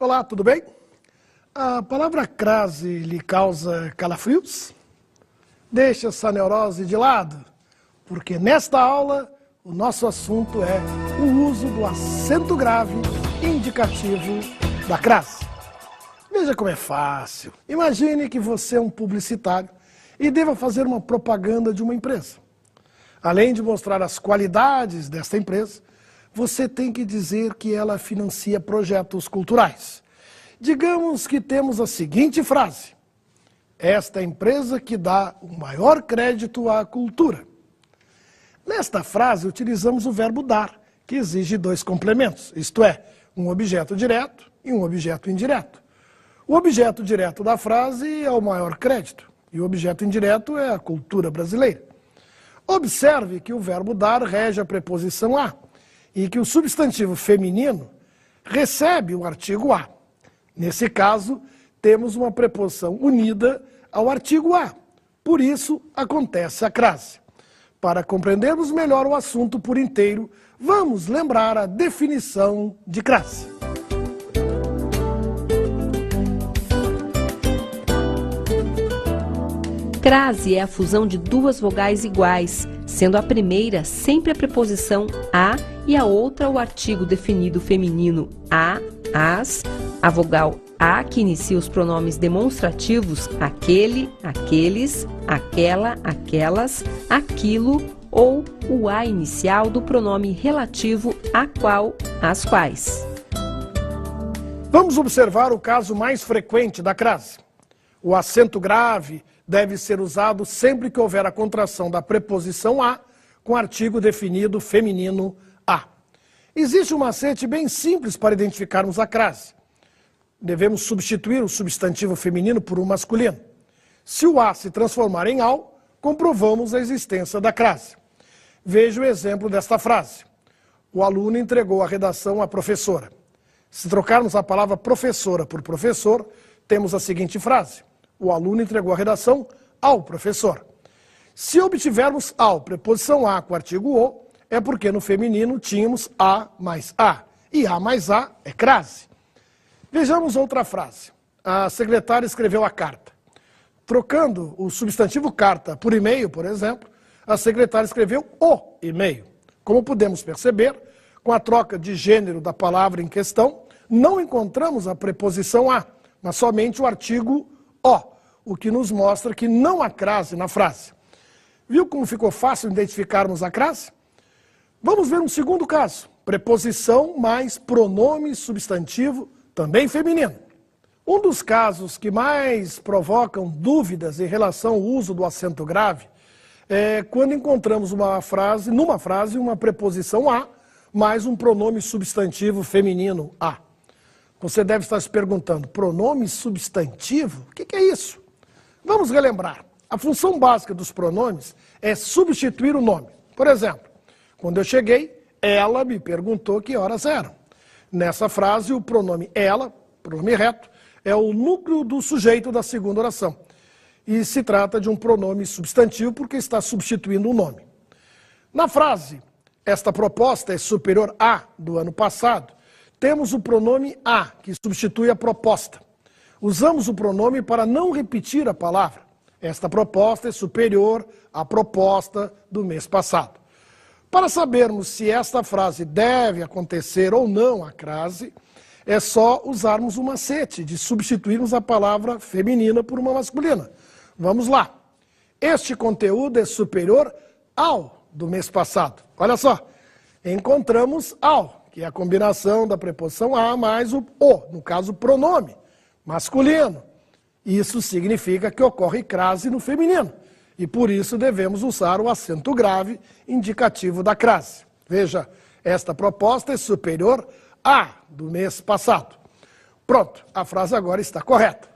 Olá, tudo bem? A palavra crase lhe causa calafrios? Deixe essa neurose de lado, porque nesta aula o nosso assunto é o uso do acento grave indicativo da crase. Veja como é fácil. Imagine que você é um publicitário e deva fazer uma propaganda de uma empresa. Além de mostrar as qualidades desta empresa, você tem que dizer que ela financia projetos culturais. Digamos que temos a seguinte frase: esta é a empresa que dá o maior crédito à cultura. Nesta frase utilizamos o verbo dar, que exige dois complementos, isto é, um objeto direto e um objeto indireto. O objeto direto da frase é o maior crédito e o objeto indireto é a cultura brasileira. Observe que o verbo dar rege a preposição a e que o substantivo feminino recebe o artigo a. Nesse caso, temos uma preposição unida ao artigo a. Por isso, acontece a crase. Para compreendermos melhor o assunto por inteiro, vamos lembrar a definição de crase. Crase é a fusão de duas vogais iguais, sendo a primeira sempre a preposição a e a outra o artigo definido feminino a, as, a vogal a que inicia os pronomes demonstrativos aquele, aqueles, aquela, aquelas, aquilo ou o a inicial do pronome relativo a qual, as quais. Vamos observar o caso mais frequente da crase. O acento grave deve ser usado sempre que houver a contração da preposição a com artigo definido feminino a. Existe um macete bem simples para identificarmos a crase. Devemos substituir o substantivo feminino por um masculino. Se o a se transformar em ao, comprovamos a existência da crase. Veja o exemplo desta frase. O aluno entregou a redação à professora. Se trocarmos a palavra professora por professor, temos a seguinte frase: o aluno entregou a redação ao professor. Se obtivermos ao preposição a com o artigo o, é porque no feminino tínhamos a mais a. E a mais a é crase. Vejamos outra frase. A secretária escreveu a carta. Trocando o substantivo carta por e-mail, por exemplo, a secretária escreveu o e-mail. Como podemos perceber, com a troca de gênero da palavra em questão, não encontramos a preposição a, mas somente o artigo o que nos mostra que não há crase na frase. Viu como ficou fácil identificarmos a crase? Vamos ver um segundo caso. Preposição mais pronome substantivo, também feminino. Um dos casos que mais provocam dúvidas em relação ao uso do acento grave é quando encontramos numa frase, uma preposição a mais um pronome substantivo feminino a. Você deve estar se perguntando, pronome substantivo? O que é isso? Vamos relembrar. A função básica dos pronomes é substituir o nome. Por exemplo, quando eu cheguei, ela me perguntou que horas eram. Nessa frase, o pronome ela, pronome reto, é o núcleo do sujeito da segunda oração. E se trata de um pronome substantivo porque está substituindo o nome. Na frase, esta proposta é superior a do ano passado, temos o pronome a, que substitui a proposta. Usamos o pronome para não repetir a palavra. Esta proposta é superior à proposta do mês passado. Para sabermos se esta frase deve acontecer ou não a crase, é só usarmos o macete de substituirmos a palavra feminina por uma masculina. Vamos lá. Este conteúdo é superior ao do mês passado. Olha só, encontramos ao, que é a combinação da preposição a mais o, no caso, pronome masculino. Isso significa que ocorre crase no feminino. E por isso devemos usar o acento grave indicativo da crase. Veja, esta proposta é superior a do mês passado. Pronto, a frase agora está correta.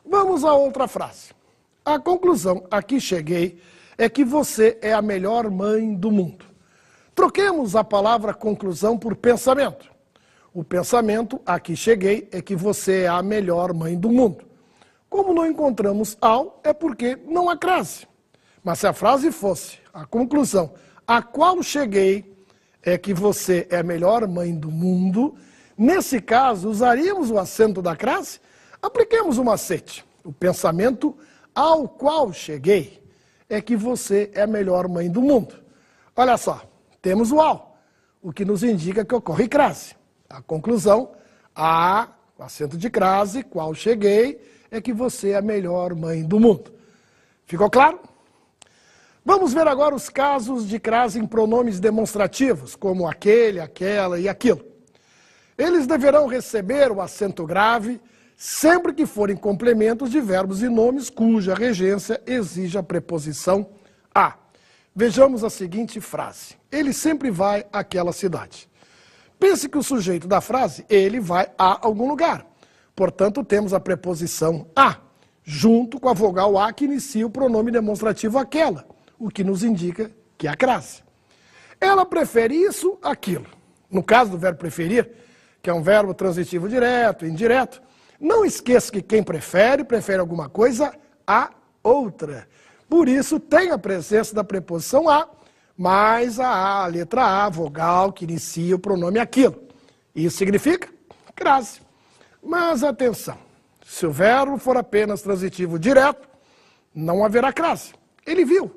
Vamos a outra frase. A conclusão a que cheguei é que você é a melhor mãe do mundo. Troquemos a palavra conclusão por pensamento. O pensamento a que cheguei é que você é a melhor mãe do mundo. Como não encontramos ao, é porque não há crase. Mas se a frase fosse a conclusão a qual cheguei é que você é a melhor mãe do mundo, Nesse caso, usaríamos o acento da crase? Apliquemos o macete. O pensamento ao qual cheguei é que você é a melhor mãe do mundo. Olha só, temos o ao, o que nos indica que ocorre crase. A conclusão, o acento de crase, qual cheguei, é que você é a melhor mãe do mundo. Ficou claro? Vamos ver agora os casos de crase em pronomes demonstrativos, como aquele, aquela e aquilo. Eles deverão receber o acento grave sempre que forem complementos de verbos e nomes cuja regência exige a preposição a. Vejamos a seguinte frase. Ele sempre vai àquela cidade. Pense que o sujeito da frase, ele vai a algum lugar. Portanto, temos a preposição a, junto com a vogal a que inicia o pronome demonstrativo aquela, o que nos indica que é a crase. Ela prefere isso, aquilo. No caso do verbo preferir, que é um verbo transitivo direto, indireto, não esqueça que quem prefere alguma coisa a outra. Por isso, tem a presença da preposição a, mais a letra A, vogal que inicia o pronome aquilo. Isso significa crase. Mas atenção, se o verbo for apenas transitivo direto, não haverá crase. Ele viu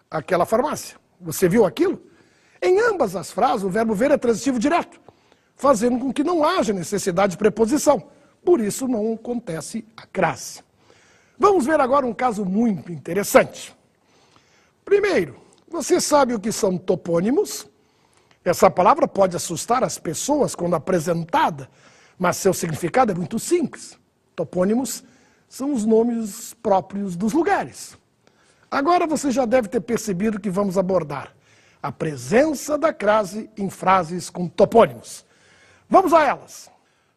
aquela farmácia. Você viu aquilo? Em ambas as frases, o verbo ver é transitivo direto, fazendo com que não haja necessidade de preposição. Por isso não acontece a crase. Vamos ver agora um caso muito interessante. Primeiro, você sabe o que são topônimos? Essa palavra pode assustar as pessoas quando apresentada, mas seu significado é muito simples. Topônimos são os nomes próprios dos lugares. Agora você já deve ter percebido que vamos abordar a presença da crase em frases com topônimos. Vamos a elas.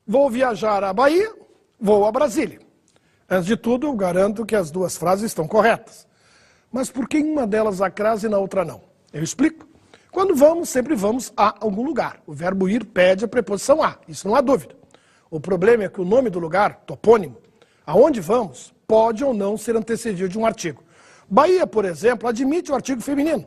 Vou viajar à Bahia, vou a Brasília. Antes de tudo, eu garanto que as duas frases estão corretas. Mas por que em uma delas há crase e na outra não? Eu explico. Quando vamos, sempre vamos a algum lugar. O verbo ir pede a preposição a, isso não há dúvida. O problema é que o nome do lugar, topônimo, aonde vamos, pode ou não ser antecedido de um artigo. Bahia, por exemplo, admite o artigo feminino.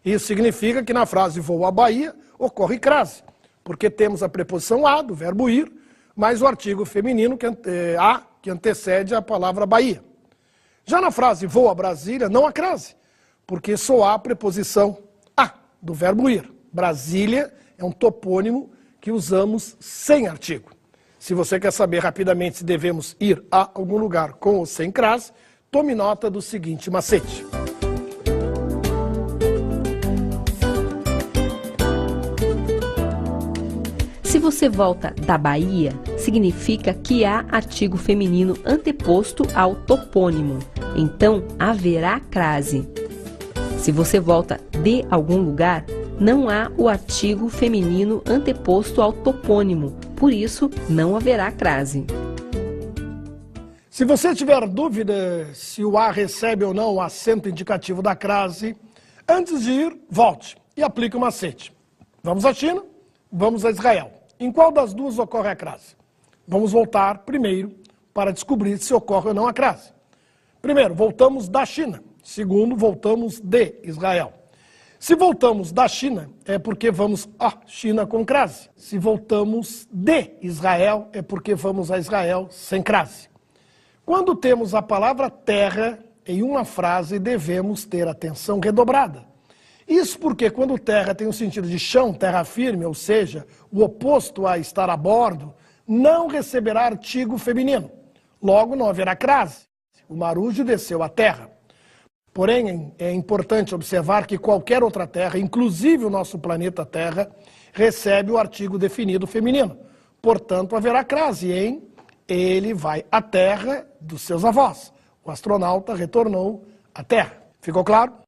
Isso significa que na frase vou à Bahia ocorre crase, porque temos a preposição a do verbo ir, mais o artigo feminino que antecede a palavra Bahia. Já na frase vou a Brasília não há crase, porque só há a preposição a do verbo ir. Brasília é um topônimo que usamos sem artigo. Se você quer saber rapidamente se devemos ir a algum lugar com ou sem crase, tome nota do seguinte macete. Se você volta da Bahia, significa que há artigo feminino anteposto ao topônimo, então haverá crase. Se você volta de algum lugar, não há o artigo feminino anteposto ao topônimo, por isso não haverá crase. Se você tiver dúvida se o a recebe ou não o acento indicativo da crase, antes de ir, volte e aplique o macete. Vamos à China, vamos a Israel. Em qual das duas ocorre a crase? Vamos voltar primeiro para descobrir se ocorre ou não a crase. Primeiro, voltamos da China. Segundo, voltamos de Israel. Se voltamos da China, é porque vamos à China com crase. Se voltamos de Israel, é porque vamos a Israel sem crase. Quando temos a palavra terra em uma frase, devemos ter atenção redobrada. Isso porque quando terra tem o sentido de chão, terra firme, ou seja, o oposto a estar a bordo, não receberá artigo feminino. Logo, não haverá crase. O marujo desceu à terra. Porém, é importante observar que qualquer outra terra, inclusive o nosso planeta Terra, recebe o artigo definido feminino. Portanto, haverá crase em ele vai à terra dos seus avós. O astronauta retornou à Terra. Ficou claro?